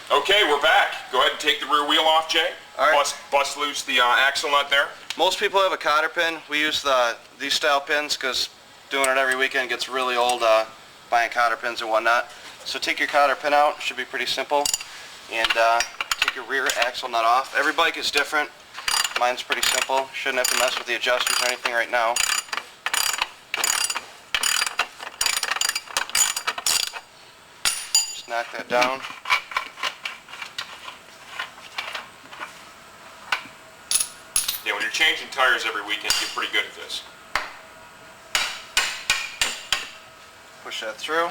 Okay, we're back. Go ahead and take the rear wheel off, Jay. All right. Bust loose the axle nut there. Most people have a cotter pin. We use these style pins because doing it every weekend gets really old, buying cotter pins and whatnot. So take your cotter pin out. It should be pretty simple. And take your rear axle nut off. Every bike is different. Mine's pretty simple. Shouldn't have to mess with the adjusters or anything right now. Just knock that down. Yeah, when you're changing tires every weekend, you get pretty good at this. Push that through.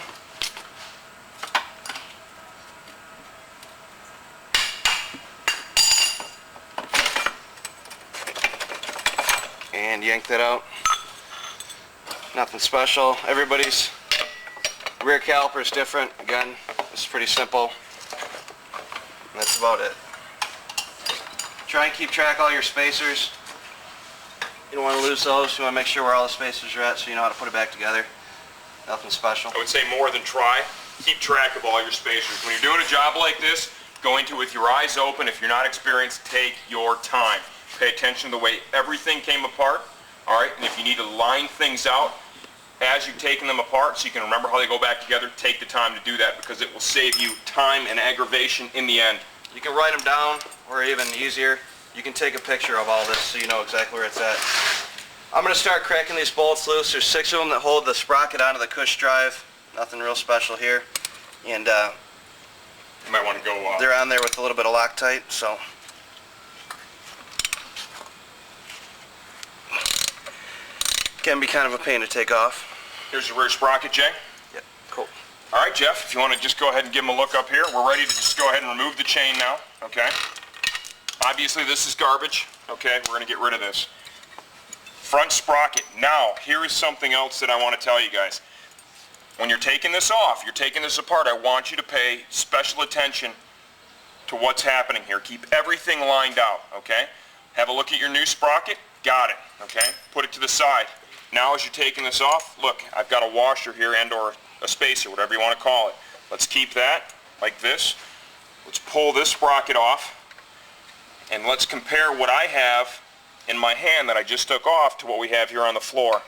And yank that out. Nothing special. Everybody's rear caliper is different. Again, this is pretty simple. And that's about it. Try and keep track of all your spacers. You don't want to lose those. You want to make sure where all the spacers are at so you know how to put it back together. Nothing special. I would say more than try. Keep track of all your spacers. When you're doing a job like this, go into it with your eyes open. If you're not experienced, take your time. Pay attention to the way everything came apart. All right, and if you need to line things out as you've taken them apart so you can remember how they go back together, take the time to do that because it will save you time and aggravation in the end. You can write them down, or even easier, you can take a picture of all this so you know exactly where it's at. I'm going to start cracking these bolts loose. There's 6 of them that hold the sprocket onto the cush drive. Nothing real special here. And you might want to go... they're on there with a little bit of Loctite, so... Can be kind of a pain to take off. Here's the rear sprocket, Jay. Yep, cool. All right, Jeff, if you want to just go ahead and give them a look up here, we're ready to just go ahead and remove the chain now, okay? Obviously, this is garbage, okay? We're going to get rid of this. Front sprocket. Now, here is something else that I want to tell you guys. When you're taking this off, you're taking this apart, I want you to pay special attention to what's happening here. Keep everything lined out, okay? Have a look at your new sprocket. Got it, okay? Put it to the side. Now as you're taking this off, look, I've got a washer here and or a spacer, whatever you want to call it. Let's keep that like this. Let's pull this sprocket off and let's compare what I have in my hand that I just took off to what we have here on the floor.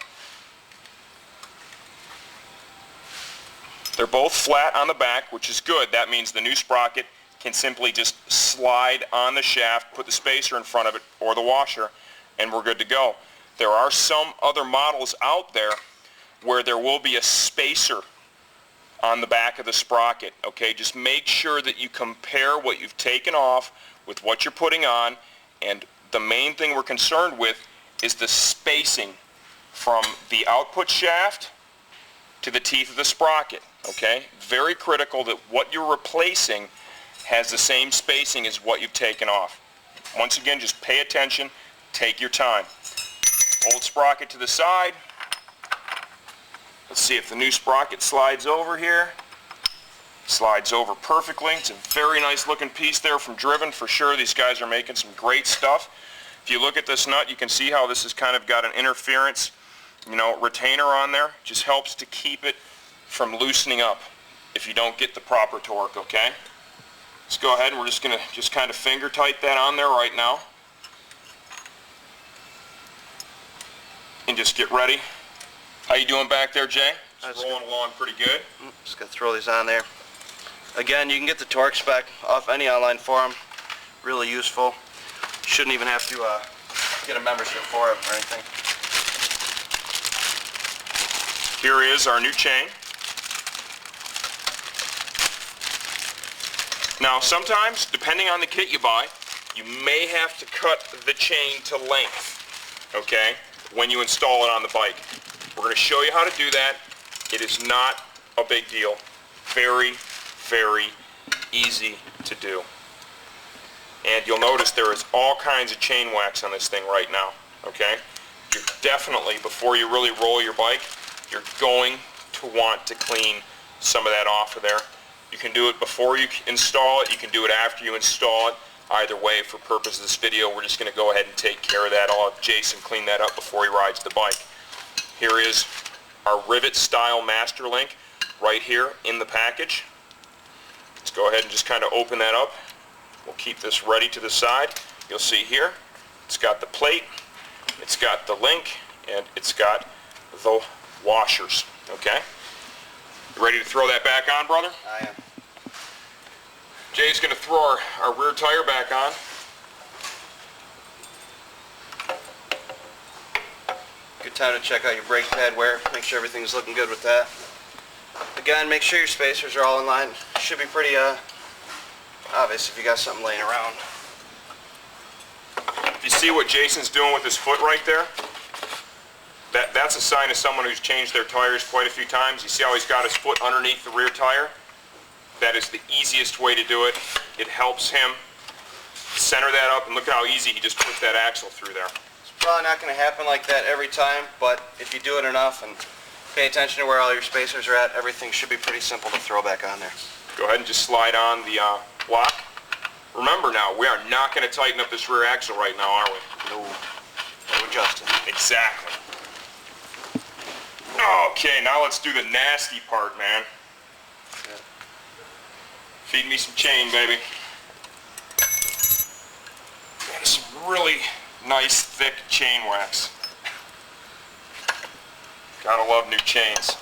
They're both flat on the back, which is good. That means the new sprocket can simply just slide on the shaft, put the spacer in front of it or the washer, and we're good to go. There are some other models out there where there will be a spacer on the back of the sprocket, okay? Just make sure that you compare what you've taken off with what you're putting on, and the main thing we're concerned with is the spacing from the output shaft to the teeth of the sprocket, okay? Very critical that what you're replacing has the same spacing as what you've taken off. Once again, just pay attention, take your time. Old sprocket to the side. Let's see if the new sprocket slides over here. Slides over perfectly. It's a very nice looking piece there from Driven for sure. These guys are making some great stuff. If you look at this nut, you can see how this has kind of got an interference, retainer on there. Just helps to keep it from loosening up if you don't get the proper torque, okay? Let's go ahead and we're just going to just kind of finger tight that on there right now. And just get ready. How you doing back there, Jay? It's rolling along pretty good. Just going to throw these on there. Again, you can get the torque spec off any online forum. Really useful. Shouldn't even have to get a membership for it or anything. Here is our new chain. Now sometimes, depending on the kit you buy, you may have to cut the chain to length, okay, when you install it on the bike. We're going to show you how to do that. It is not a big deal. Very, very easy to do. And you'll notice there is all kinds of chain wax on this thing right now, okay? You're definitely, before you really roll your bike, you're going to want to clean some of that off of there. You can do it before you install it. You can do it after you install it. Either way, for purpose of this video, we're just going to go ahead and take care of that. I'll have Jason clean that up before he rides the bike. Here is our rivet style master link right here in the package. Let's go ahead and just kind of open that up. We'll keep this ready to the side. You'll see here, it's got the plate, it's got the link, and it's got the washers, okay? You ready to throw that back on, brother? I am. Jay's going to throw our rear tire back on. Good time to check out your brake pad wear. Make sure everything's looking good with that. Again, make sure your spacers are all in line. Should be pretty obvious if you got something laying around. You see what Jason's doing with his foot right there? That's a sign of someone who's changed their tires quite a few times. You see how he's got his foot underneath the rear tire? That is the easiest way to do it. It helps him center that up, and look at how easy he just puts that axle through there. It's probably not going to happen like that every time, but if you do it enough and pay attention to where all your spacers are at, everything should be pretty simple to throw back on there. Go ahead and just slide on the block. Remember now, we are not going to tighten up this rear axle right now, are we? No. No adjusting. Exactly. Okay, now let's do the nasty part, man. Yeah. Feed me some chain, baby. Man, some really nice, thick chain wax. Gotta love new chains.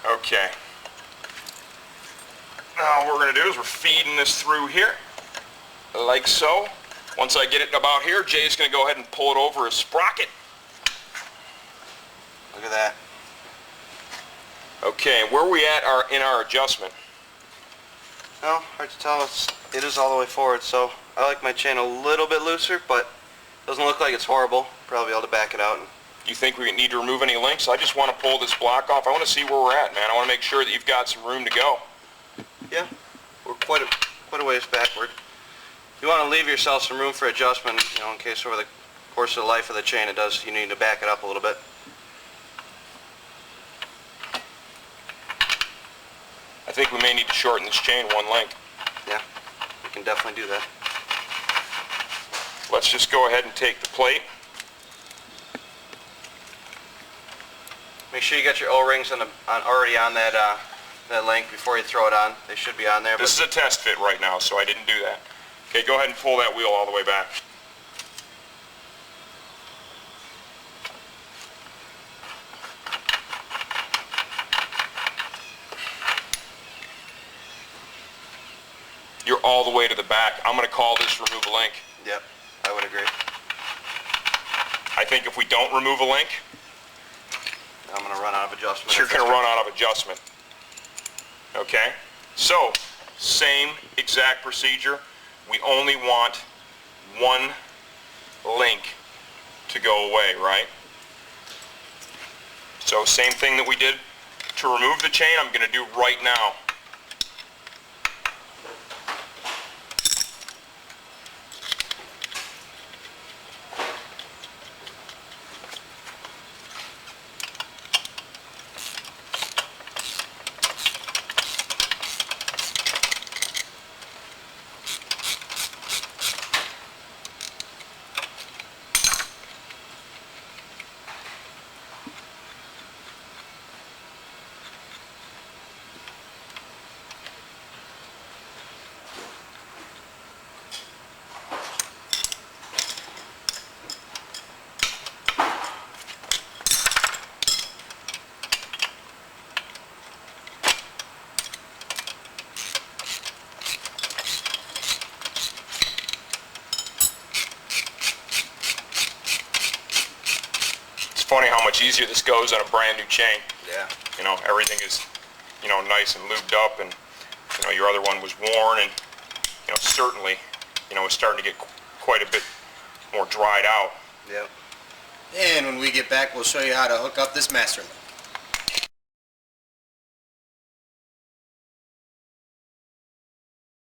Okay. Now what we're gonna do is we're feeding this through here, like so. Once I get it about here, Jay's gonna go ahead and pull it over a sprocket. Look at that. Okay, where are we at in our adjustment? No, hard to tell. It is all the way forward, so I like my chain a little bit looser, but it doesn't look like it's horrible. Probably able to back it out. Do you think we need to remove any links? I just want to pull this block off. I want to see where we're at, man. I want to make sure that you've got some room to go. Yeah, we're quite a ways backward. You want to leave yourself some room for adjustment, in case over the course of the life of the chain you need to back it up a little bit. I think we may need to shorten this chain one link. Yeah, we can definitely do that. Let's just go ahead and take the plate. Make sure you got your O-rings already on that link before you throw it on. They should be on there. This is a test fit right now, so I didn't do that. Okay, go ahead and pull that wheel all the way back. You're all the way to the back. I'm going to call this remove a link. Yep, I would agree. I think if we don't remove a link, I'm going to run out of adjustment. you're going to run out of adjustment. Okay? So, same exact procedure. We only want one link to go away, right? So, same thing that we did to remove the chain, I'm going to do right now. Funny how much easier this goes on a brand new chain. Yeah. Everything is, nice and lubed up, and, your other one was worn, and, certainly, it's starting to get quite a bit more dried out. Yep. And when we get back, we'll show you how to hook up this master link.